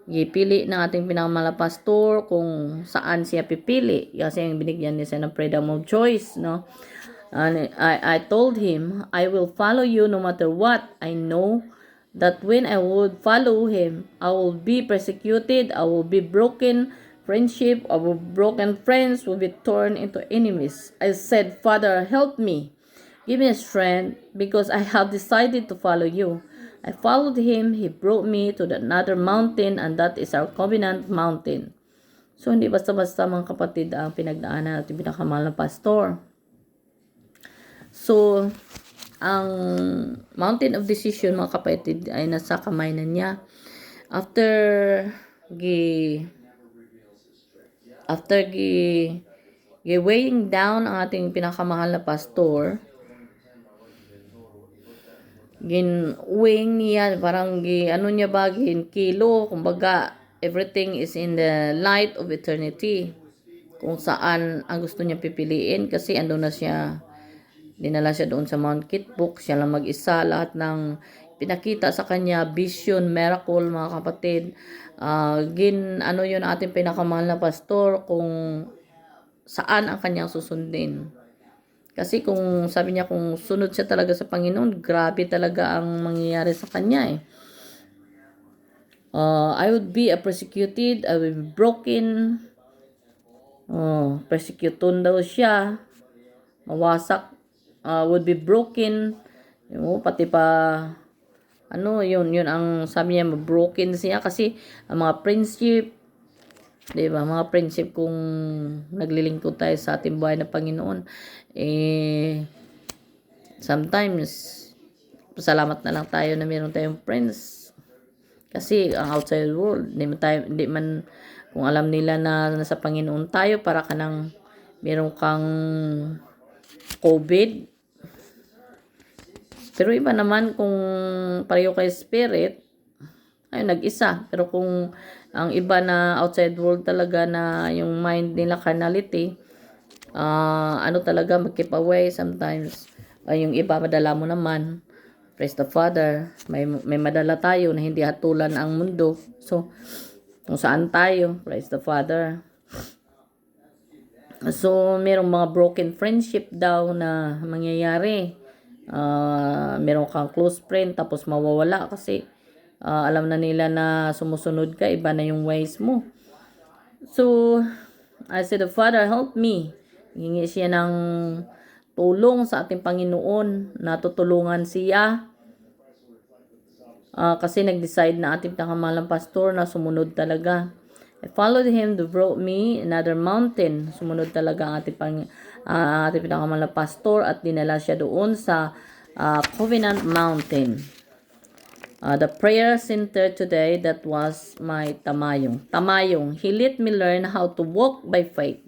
Gipili ng ating pinakamahal na pastor kung saan siya pipili kasi binigyan niya siya ng freedom of choice, no? And I told him, "I will follow you no matter what. I know that when I would follow him, I will be persecuted, I will be broken friendship, our broken friends will be torn into enemies." I said, "Father, help me. Give me strength, because I have decided to follow you." I followed him. He brought me to another mountain, and that is our covenant mountain. So, hindi basta-basta mga kapatid ang pinagdaanan natin pinakamahal na pastor. So, ang mountain of decision, mga kapatid, ay nasa kamay na niya. After weighing down ang ating pinakamahal na pastor, gin-weighing niya, parang kilo, kumbaga, everything is in the light of eternity. Kung saan ang gusto niya pipiliin kasi ando na siya Dinala siya doon sa Mount Kitbuk, siya lang mag-isa, lahat ng pinakita sa kanya, vision, miracle, mga kapatid. Ano yun ating pinakamahal na pastor, kung saan ang kanyang susundin. Kasi kung sabi niya, kung sunod siya talaga sa Panginoon, grabe talaga ang mangyayari sa kanya eh. I would be persecuted, I will be broken. Persecuton daw siya, mawasak, would be broken. Pati pa, yun ang sabi niya, broken siya kasi ang mga friendship, diba, mga friendship kung naglilingkod tayo sa ating buhay na Panginoon, sometimes, pasalamat na lang tayo na meron tayong friends. Kasi ang outside world, hindi man kung alam nila na nasa Panginoon tayo, para ka nang meron kang COVID. Pero iba naman kung pareho kay spirit, ay nag-isa. Pero kung ang iba na outside world talaga na yung mind nila carnality, talaga mag-keep away sometimes. Yung iba madala mo naman. Praise the Father. May madala tayo na hindi hatulan ang mundo. So, kung saan tayo, praise the Father. So, merong mga broken friendship daw na mangyayari. Meron kang close friend tapos mawawala kasi alam na nila na sumusunod ka, iba na yung ways mo. So, I said, the Father, help me. Hingi siya ng tulong sa ating Panginoon na tutulungan siya. Kasi nag-decide na ating pinakamahalang pastor na sumunod talaga. I followed him to brought me another mountain. Sumunod talaga ang ating pinakamahalang pastor at dinala siya doon sa Covenant Mountain. The prayer center today, that was my tamayong. Tamayong, he let me learn how to walk by faith.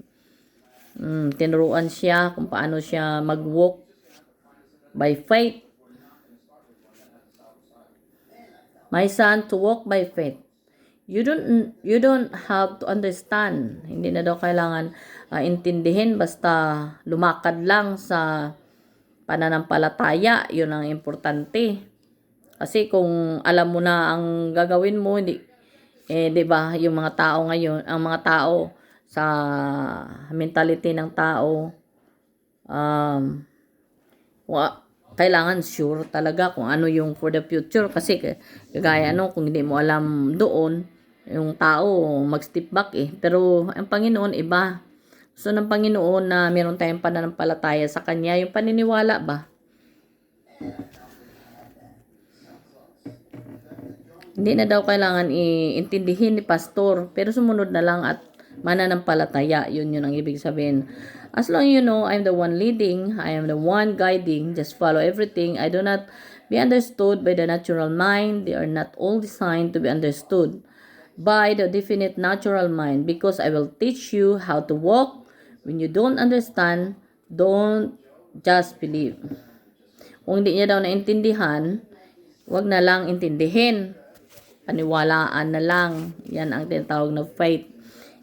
Tinuruan siya kung paano siya mag-walk by faith. My son, to walk by faith. You don't have to understand. Hindi na daw kailangan intindihin, basta lumakad lang sa pananampalataya, yun ang importante. Kasi kung alam mo na ang gagawin mo, hindi 'di ba, yung mga tao ngayon, ang mga tao sa mentality ng tao, kailangan sure talaga kung ano yung for the future, kasi kagaya kung hindi mo alam doon, yung tao mag-step back pero ang Panginoon iba. So ng Panginoon na meron tayong pananampalataya sa Kanya, yung paniniwala ba? Hindi na daw kailangan iintindihin ni pastor, pero sumunod na lang at mananampalataya. Yun ang ibig sabihin. As long you know I'm the one leading, I am the one guiding, just follow everything. I do not be understood by the natural mind. They are not all designed to be understood by the definite natural mind, because I will teach you how to walk. When you don't understand, don't just believe. Kung hindi niya daw naintindihan, wag na lang intindihin. Paniwalaan na lang. Yan ang tinatawag na faith.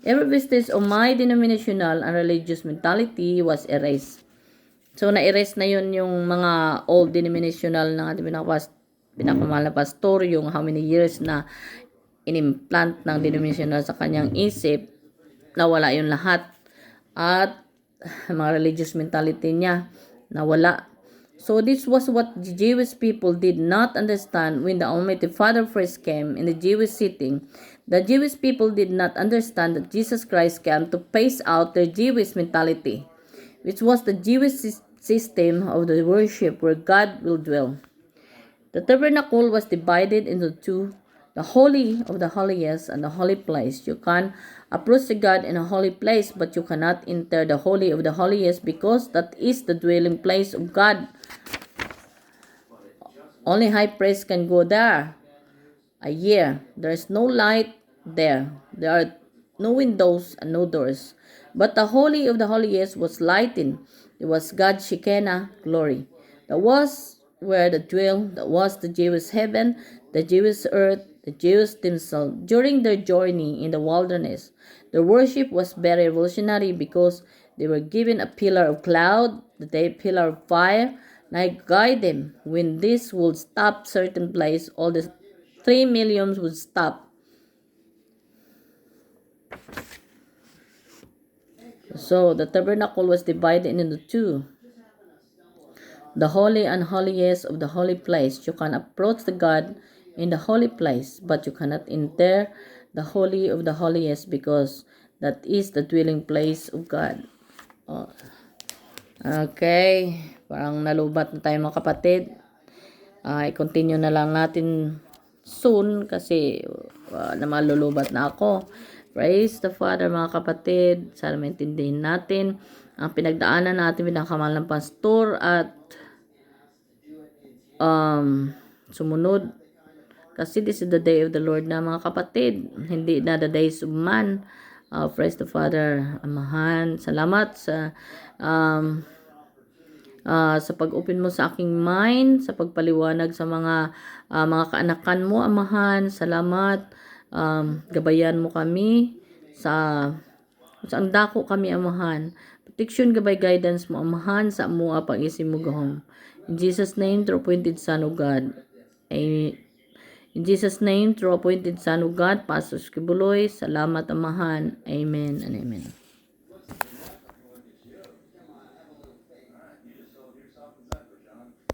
Every vestige of my denominational and religious mentality was erased. So, na-erase na yun yung mga old denominational ng ating pinakamahal na pastor, yung how many years na inimplant ng denominational sa kanyang isip, nawala yun lahat. At mga religious mentality niya, nawala. So this was what the Jewish people did not understand when the Almighty Father first came in the Jewish setting. The Jewish people did not understand that Jesus Christ came to phase out their Jewish mentality, which was the Jewish system of the worship where God will dwell. The tabernacle was divided into two, the Holy of the Holiest and the Holy Place. You can approach to God in a holy place, but you cannot enter the Holy of the Holiest, because that is the dwelling place of God. Only high priest can go there a year. There is no light there. There are no windows and no doors. But the Holy of the Holiest was lighted. It was God's Shekinah glory. That was where the dwell. That was the Jewish heaven, the Jewish earth, the Jews themselves. During their journey in the wilderness, their worship was very revolutionary, because They were given a pillar of cloud, the day pillar of fire, and I guide them. When this would stop certain place, all the 3 millions would stop. So the tabernacle was divided into two. The holy and holiest of the holy place. You can approach the God in the holy place, but you cannot enter the holy of the holiest because that is the dwelling place of God. Oh. Okay, parang nalubat na tayo mga kapatid. I-continue na lang natin soon kasi na malulubat na ako. Praise the Father mga kapatid. Sana maintindihin natin ang pinagdaanan natin bilang kamal ng pastor at sumunod. Kasi this is the day of the Lord na mga kapatid. Hindi na the days of man. Praise the Father, Amahan. Salamat sa pag-open mo sa aking mind, sa pagpaliwanag sa mga kaanakan mo, Amahan. Salamat. Gabayan mo kami sa ang dako kami, Amahan. Protection, gabay, guidance mo, Amahan, sa mo pag-isip mo gahom. In Jesus' name, through appointed Son of God. Amen. In Jesus' name, through appointed Son of God, Pastor Skibuloy, salamat, Amahan. Amen and amen.